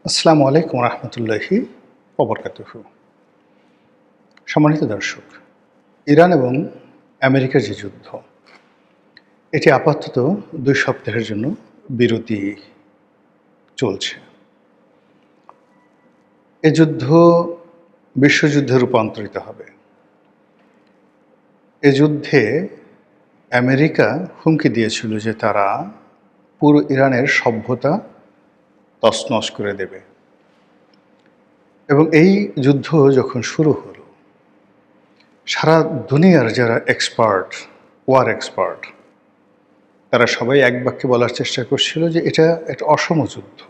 আসসালামু আলাইকুম রহমতুল্লাহি ওবরকাতুহু। সম্মানিত দর্শক, ইরান এবং আমেরিকার যে যুদ্ধ, এটি আপাতত ২ সপ্তাহের জন্য বিরতি চলছে। এ যুদ্ধ বিশ্বযুদ্ধে রূপান্তরিত হবে। এ যুদ্ধে আমেরিকা হুমকি দিয়েছিল যে তারা পুরো ইরানের সভ্যতা তছনছ করে দেবে। এবং এই যুদ্ধ যখন শুরু হলো, সারা দুনিয়ার যারা এক্সপার্ট, ওয়ার এক্সপার্ট, তারা সবাই এক বাক্যে বলার চেষ্টা করছিল যে এটা একটা অসম যুদ্ধ।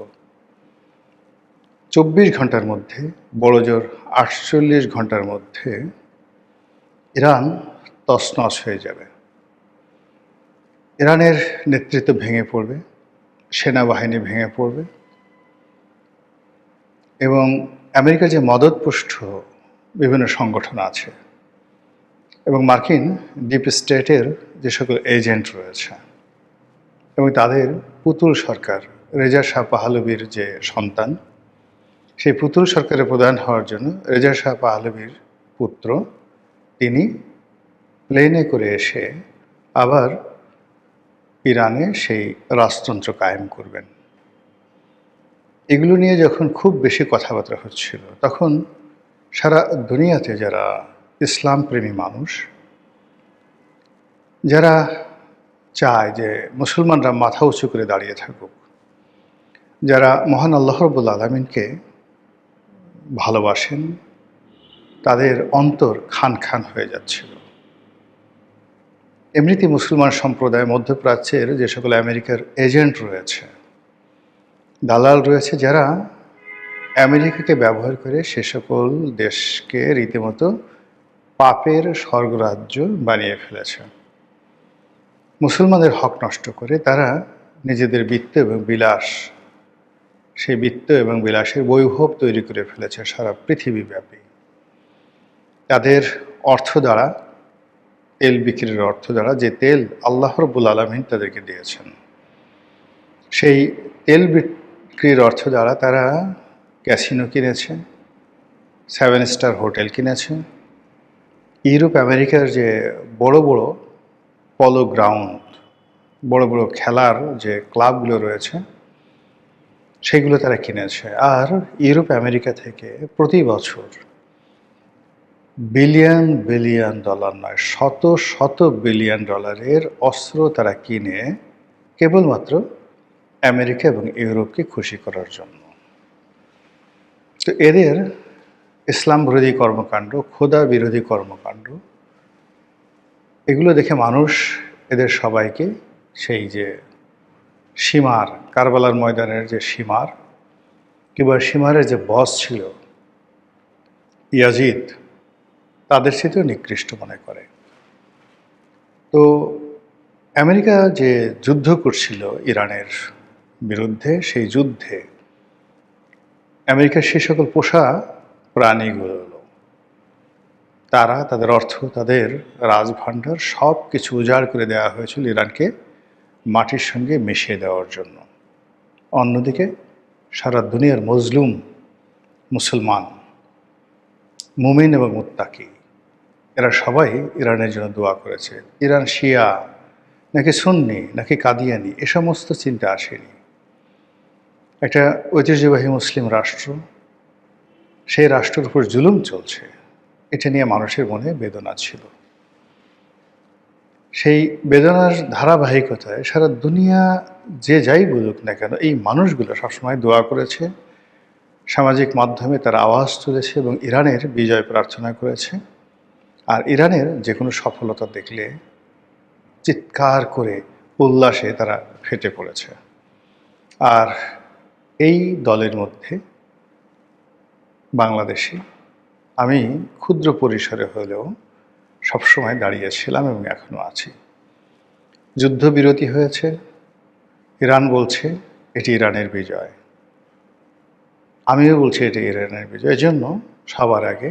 ২৪ ঘন্টার মধ্যে, বড়জোর ৪৮ ঘন্টার মধ্যে ইরান তছনছ হয়ে যাবে। ইরানের নেতৃত্ব ভেঙে পড়বে, সেনাবাহিনী ভেঙে পড়বে এবং আমেরিকার যে মদতপুষ্ট বিভিন্ন সংগঠন আছে এবং মার্কিন ডিপ স্টেটের যে সকল এজেন্ট রয়েছে এবং তাদের পুতুল সরকার, রেজা শাহ পাহলভীর যে সন্তান, সেই পুতুল সরকারের প্রধান হওয়ার জন্য রেজা শাহ পাহলভীর পুত্র, তিনি প্লেনে করে এসে আবার ইরানে সেই রাজতন্ত্র কায়েম করবেন। এগুলো নিয়ে যখন খুব বেশি কথাবার্তা হচ্ছিল, তখন সারা দুনিয়াতে যারা ইসলামপ্রেমী মানুষ, যারা চায় যে মুসলমানরা মাথা উঁচু করে দাঁড়িয়ে থাকুক, যারা মহান আল্লাহ রাব্বুল আলামিনকে ভালোবাসেন, তাদের অন্তর খান খান হয়ে যাচ্ছিল। এমনিতেই মুসলমান সম্প্রদায় মধ্যপ্রাচ্যের যে সকল আমেরিকার এজেন্ট রয়েছে, দালাল রয়েছে, যারা আমেরিকাকে ব্যবহার করে সে সকল দেশকে রীতিমতো পাপের স্বর্গরাজ্য বানিয়ে ফেলেছে। মুসলমানদের হক নষ্ট করে তারা নিজেদের বৃত্ত এবং বিলাস, সেই বৃত্ত এবং বিলাসের বৈভব তৈরি করে ফেলেছে সারা পৃথিবীব্যাপী। তাদের অর্থ দ্বারা, তেল বিক্রির অর্থ দ্বারা, যে তেল আল্লাহ রাব্বুল আলামিন তাদেরকে দিয়েছেন, সেই তেল বিক্রির অর্থ দ্বারা তারা ক্যাসিনো কিনেছে, 7 স্টার হোটেল কিনেছে, ইউরোপ আমেরিকার যে বড় বড় পলো গ্রাউন্ড, বড় বড় খেলার যে ক্লাবগুলো রয়েছে, সেগুলো তারা কিনেছে। আর ইউরোপ আমেরিকা থেকে প্রতি বছর বিলিয়ন বিলিয়ন ডলার নয়, শত শত বিলিয়ন ডলারের অস্ত্র তারা কিনে কেবলমাত্র আমেরিকা এবং ইউরোপকে খুশি করার জন্য। তো এদের ইসলাম বিরোধী কর্মকাণ্ড, খোদা বিরোধী কর্মকাণ্ড, এগুলো দেখে মানুষ এদের সবাইকে সেই যে সীমার, কারবালার ময়দানের যে সীমার, কিংবা সীমারের যে বস ছিল ইয়াজিদ, তাদের সাথেও নিকৃষ্ট মনে করে। তো আমেরিকা যে যুদ্ধ করছিল ইরানের বিরুদ্ধে, সেই যুদ্ধে আমেরিকার সে সকল পোষা প্রাণীগুলো, তারা তাদের অর্থ, তাদের রাজভাণ্ডার সব কিছু উজাড় করে দেওয়া হয়েছিল ইরানকে মাটির সঙ্গে মিশিয়ে দেওয়ার জন্য। অন্যদিকে সারা দুনিয়ার মজলুম মুসলমান, মুমিন এবং মুত্তাকি, এরা সবাই ইরানের জন্য দোয়া করেছে। ইরান শিয়া নাকি সুন্নি নাকি কাদিয়ানি, এ সমস্ত চিন্তা আসেনি। একটা ঐতিহ্যবাহী মুসলিম রাষ্ট্র, সেই রাষ্ট্রের উপর জুলুম চলছে, এটা নিয়ে মানুষের মনে বেদনা ছিল। সেই বেদনার ধারাবাহিকতায় সারা দুনিয়া যে যাই বলুক না কেন, এই মানুষগুলো সবসময় দোয়া করেছে, সামাজিক মাধ্যমে তারা আওয়াজ তুলেছে এবং ইরানের বিজয় প্রার্থনা করেছে। আর ইরানের যে কোনো সফলতা দেখলে চিৎকার করে উল্লাসে তারা ফেটে পড়েছে। আর এই দলের মধ্যে বাংলাদেশে আমি ক্ষুদ্র পরিসরে হলেও সবসময় দাঁড়িয়েছিলাম এবং এখনও আছি। যুদ্ধবিরতি হয়েছে, ইরান বলছে এটি ইরানের বিজয়, আমিও বলছি এটি ইরানের বিজয়। এজন্য সবার আগে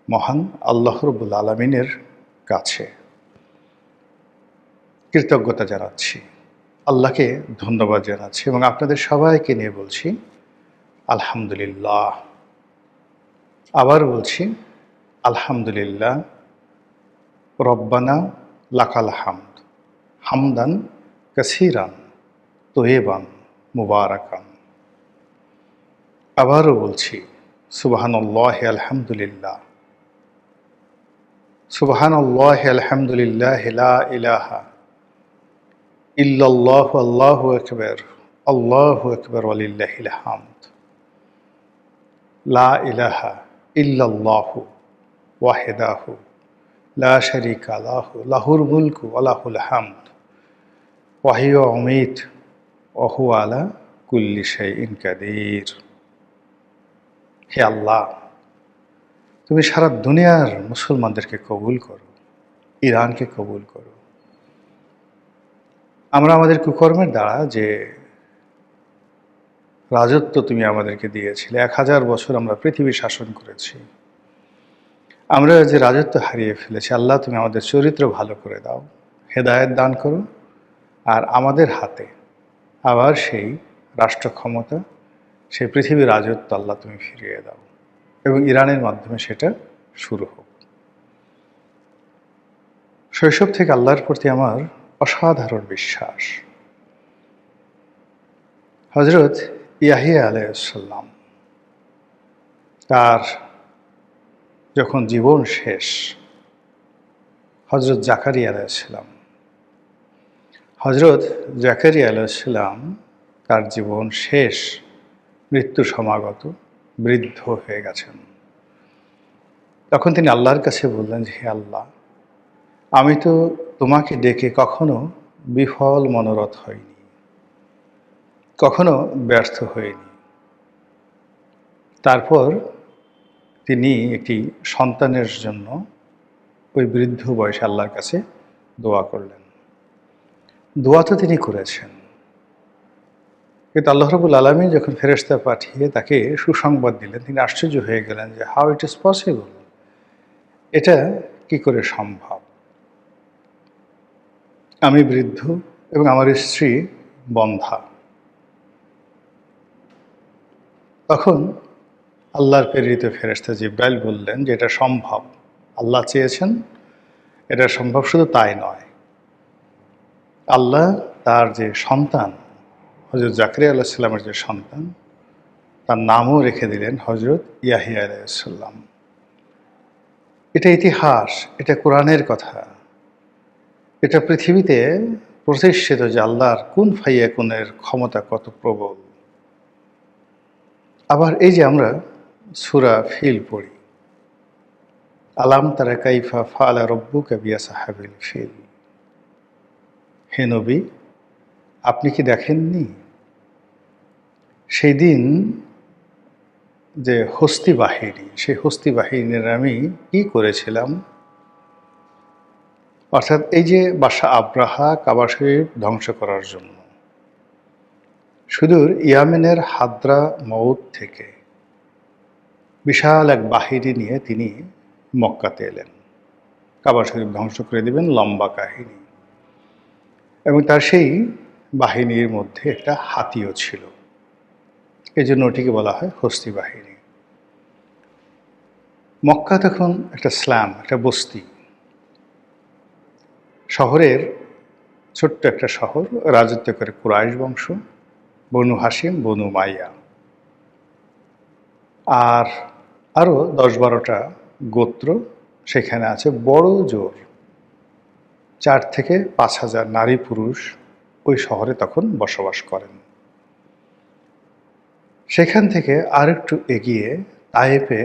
মহান আল্লাহ রাব্বুল আলামিনের কাছে কৃতজ্ঞতা জানাচ্ছি, আল্লাহকে ধন্যবাদ জানাচ্ছি এবং আপনাদের সবাইকে নিয়ে বলছি আলহামদুলিল্লাহ। আবার বলছি, আলহামদুলিল্লাহ, রব্বানা লাকাল হামদ, হামদান কাসীরান তয়্যিবান মুবারাকান। আবারও বলছি, সুবহানাল্লাহি আলহামদুলিল্লাহ, সুবহানাল্লাহি আলহামদুলিল্লাহ, লা ইলাহা ইল্লাল্লাহু আল্লাহু আকবার ওয়ালিল্লাহিল হামদ। লা ইলাহা ইল্লাল্লাহু ওয়াহদাহু লা শারীকা লাহু, লাহুল মুলকু ওয়া লাহুল হামদ ওয়া হুয়া ইউমীত ওয়া হুয়া আলা কুল্লি শাইইন কাদির। হে আল্লাহ, তুমি সারা দুনিয়ার মুসলমানদেরকে কবুল করো, ইরানকে কবুল করো। আমরা আমাদের কুকর্মের দ্বারা যে রাজত্ব তুমি আমাদেরকে দিয়েছিলে, 1000 বছর আমরা পৃথিবী শাসন করেছি, আমরা যে রাজত্ব হারিয়ে ফেলেছি, আল্লাহ তুমি আমাদের চরিত্র ভালো করে দাও, হেদায়েত দান করো, আর আমাদের হাতে আবার সেই রাষ্ট্র ক্ষমতা, সেই পৃথিবীর রাজত্ব আল্লাহ তুমি ফিরিয়ে দাও, এবং ইরানের মাধ্যমে সেটা শুরু হোক। শৈশব থেকে আল্লাহর প্রতি আমার অসাধারণ বিশ্বাস। হযরত ইয়াহিয়া আলাইহিস সালাম, তার যখন জীবন শেষ, হযরত জাকারিয়া আলাইহিস সালাম, হযরত জাকারিয়া আলাইহিস সালাম তার জীবন শেষ, মৃত্যু সমাগত, বৃদ্ধ হয়ে গেছেন। তখন তিনি আল্লাহর কাছে বললেন যে, হে আল্লাহ, আমি তো তোমাকে ডেকে কখনো বিফল মনোরথ হইনি, কখনো ব্যর্থ হইনি। তারপর তিনি একটি সন্তানের জন্য ওই বৃদ্ধ বয়সে আল্লাহর কাছে দোয়া করলেন। দোয়া তো তিনি করেছেন, কিন্তু আল্লাহ রাব্বুল আলামিন যখন ফেরেশতা পাঠিয়ে তাকে সুসংবাদ দিলেন, তিনি আশ্চর্য হয়ে গেলেন যে হাউ ইট ইজ পসিবল, এটা কি করে সম্ভব? আমি বৃদ্ধ এবং আমার স্ত্রী বন্ধ্যা। তখন আল্লাহর প্রেরিত ফেরেশতা জিবরাইল বললেন যে এটা সম্ভব, আল্লাহ চেয়েছেন এটা সম্ভব। শুধু তাই নয়, আল্লাহ তার যে সন্তান, হযরত জাকারিয়া আলাইহিস সালামের যে সন্তান, তার নামও রেখে দিলেন হযরত ইয়াহিয়া আলাইহিস সালাম। এটা ইতিহাস, এটা কোরআনের কথা, এটা পৃথিবীতে প্রতিষ্ঠিত যে আল্লাহর কুন ফায়াকুনের ক্ষমতা কত প্রবল। আবার এই যে আমরা সূরা ফিল পড়ি, আলাম তারা কাইফা ফাআলা রাব্বুকা বিআসহাবিল ফিল। হে নবী, আপনি কি দেখেননি সেই দিন যে হস্তি বাহিনী, সেই হস্তি বাহিনীর আমি কি করেছিলাম? অর্থাৎ এই যে বাদশাহ আব্রাহা কাবা শরীফ ধ্বংস করার জন্য সুদূর ইয়ামেনের হাদ্রা মউত থেকে বিশাল এক বাহিনী নিয়ে তিনি মক্কাতে এলেন, কাবা শরীফ ধ্বংস করে দিবেন, লম্বা কাহিনী। এবং তার সেই বাহিনীর মধ্যে একটা হাতিও ছিল, এই জন্য ওটিকে বলা হয় হস্তি বাহিনী। মক্কা তখন একটা স্ল্যাম, একটা বস্তি, শহরের ছোট্ট একটা শহর, রাজত্ব করে কুরাইশ বংশ, বনু হাশিম, বনু মাইয়া, আর আরও 10-12টা গোত্র সেখানে আছে। বড় জোর 4 থেকে 5 হাজার নারী পুরুষ ওই শহরে তখন বসবাস করেন। সেখান থেকে আরেকটু এগিয়ে তায়েফে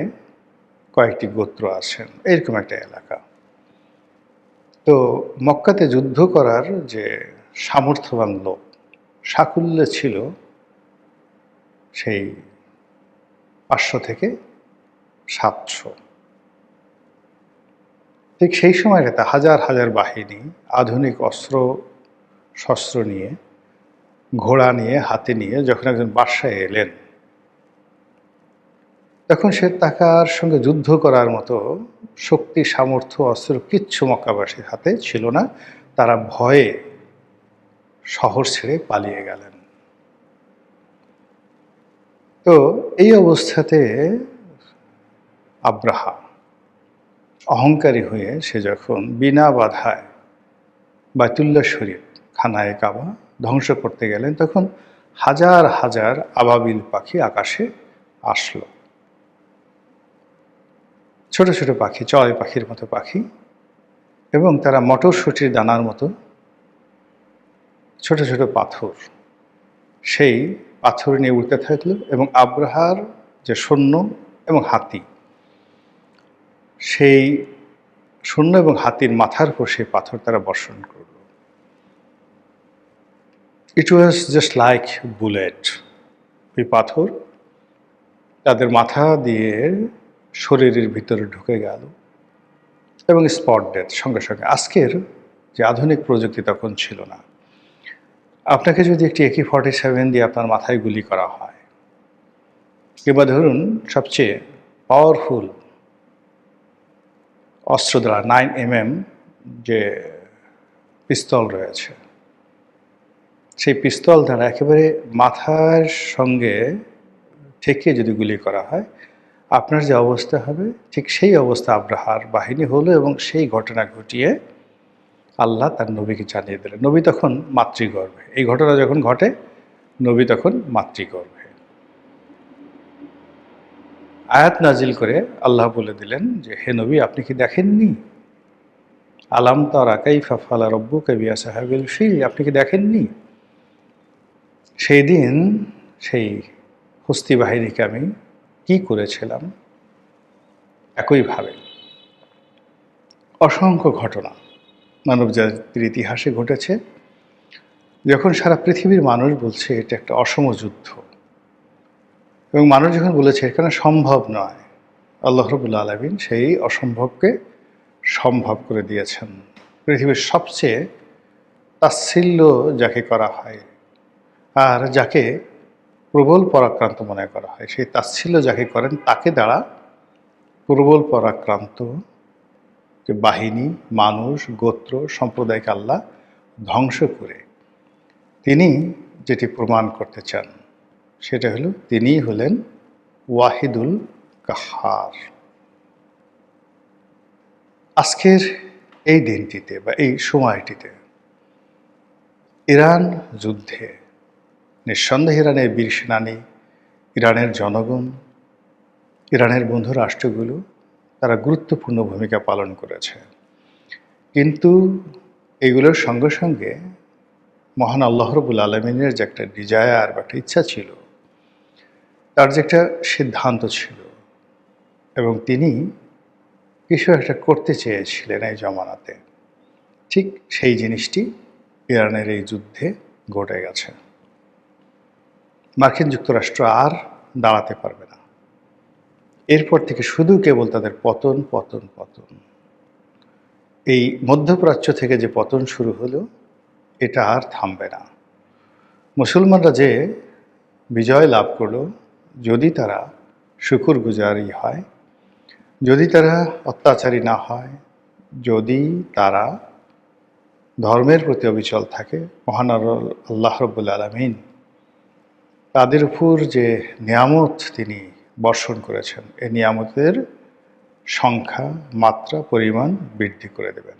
কয়েকটি গোত্র আছেন, এরকম একটা এলাকা। তো মক্কাতে যুদ্ধ করার যে সামর্থ্যবান লোক, সাকুল্যে ছিল সেই 500 থেকে 700। ঠিক সেই সময়টাতে হাজার হাজার বাহিনী আধুনিক অস্ত্র শস্ত্র নিয়ে, ঘোড়া নিয়ে, হাতে নিয়ে যখন একজন বাদশাহ এলেন, তখন সে তার সঙ্গে যুদ্ধ করার মতো শক্তি, সামর্থ্য, অস্ত্র কিচ্ছু মক্কাবাসীর হাতে ছিল না। তারা ভয়ে শহর ছেড়ে পালিয়ে গেলেন। তো এই অবস্থাতে আব্রাহা অহংকারী হয়ে সে যখন বিনা বাধায় বাইতুল্লাহ শরীফ খানায়ে কাবা ধ্বংস করতে গেলেন, তখন হাজার হাজার আবাবিল পাখি আকাশে আসলো। ছোট ছোট পাখি, চড়াই পাখির মতো পাখি, এবং তারা মটরশুঁটির দানার মতো ছোট ছোট পাথর, সেই পাথর নিয়ে উড়তে থাকলো। এবং আব্রাহার যে সৈন্য এবং হাতি, সেই সৈন্য এবং হাতির মাথার উপর সেই পাথর তারা বর্ষণ করল। ইট ওয়াজ জাস্ট লাইক বুলেট। ওই পাথর তাদের মাথা দিয়ে শরীরের ভিতরে ঢুকে গেল এবং স্পট ডেথ সঙ্গে সঙ্গে। আজকের যে আধুনিক প্রযুক্তি তখন ছিল না। আপনাকে যদি একটি AK-47 দিয়ে আপনার মাথায় গুলি করা হয়, কিংবা ধরুন সবচেয়ে পাওয়ারফুল অস্ত্র দ্বারা 9mm যে পিস্তল রয়েছে, সেই পিস্তল দ্বারা একেবারে মাথার সঙ্গে ঠেকিয়ে যদি গুলি করা হয়, আপনার যে অবস্থা হবে ঠিক সেই অবস্থা আব্রাহার বাহিনী হলো। এবং সেই ঘটনা ঘটিয়ে আল্লাহ তার নবীকে জানিয়ে দিলেন। নবী তখন মাতৃগর্ভে। এই ঘটনা যখন ঘটে, নবী তখন মাতৃগর্ভে। আয়াত নাজিল করে আল্লাহ বলে দিলেন যে, হে নবী, আপনি কি দেখেননি? আলাম তারা কাইফা ফাআলা রাব্বুকা বিআসহাবিল ফিল, আপনি কি দেখেননি সেই দিন সেই হস্তি বাহিনীকে আমি কি করেছিলাম? একইভাবে অসংখ্য ঘটনা মানবজাতির ইতিহাসে ঘটেছে, যখন সারা পৃথিবীর মানুষ বলছে এটা একটা অসম যুদ্ধ, এবং মানুষ যখন বলেছে এখানে সম্ভব নয়, আল্লাহ রাব্বুল আলামিন সেই অসম্ভবকে সম্ভব করে দিয়েছেন। পৃথিবীর সবচেয়ে তাচ্ছিল্য যাকে করা হয় আর যাকে প্রবল পরাক্রান্ত মনে করা হয়, সেই তাচ্ছিল্য যাকে করেন তাকে দ্বারা প্রবল পরাক্রান্ত যে বাহিনী, মানুষ, গোত্র, সম্প্রদায়কে আল্লাহ ধ্বংস করে তিনি যেটি প্রমাণ করতে চান সেটা হলো তিনিই হলেন ওয়াহিদুল কাহ্হার। আজকের এই দিনটিতে বা এই সময়টিতে ইরান যুদ্ধে নিঃসন্দেহে ইরানের বীর সেনানী, ইরানের জনগণ, ইরানের বন্ধু রাষ্ট্রগুলো তারা গুরুত্বপূর্ণ ভূমিকা পালন করেছে। কিন্তু এগুলোর সঙ্গে সঙ্গে মহান আল্লাহ রাব্বুল আলামিনের যে একটা ডিজায়ার বা একটা ইচ্ছা ছিল, তার যে একটা সিদ্ধান্ত ছিল, এবং তিনি কিছু একটা করতে চেয়েছিলেন এই জমানাতে, ঠিক সেই জিনিসটি ইরানের এই যুদ্ধে ঘটে গেছে। মার্কিন যুক্তরাষ্ট্র আর দাঁড়াতে পারবে না। এরপর থেকে শুধু কেবল তাদের পতন পতন পতন। এই মধ্যপ্রাচ্য থেকে যে পতন শুরু হলো, এটা আর থামবে না। মুসলমানরা যে বিজয় লাভ করলো, যদি তারা শুকরগুজারি হয়, যদি তারা অত্যাচারী না হয়, যদি তারা ধর্মের প্রতি অবিচল থাকে, মহান আল্লাহ রাব্বুল আলামিন তাদের উপর যে নিয়ামত তিনি বর্ষণ করেছেন, এই নিয়ামতের সংখ্যা, মাত্রা, পরিমাণ বৃদ্ধি করে দেবেন।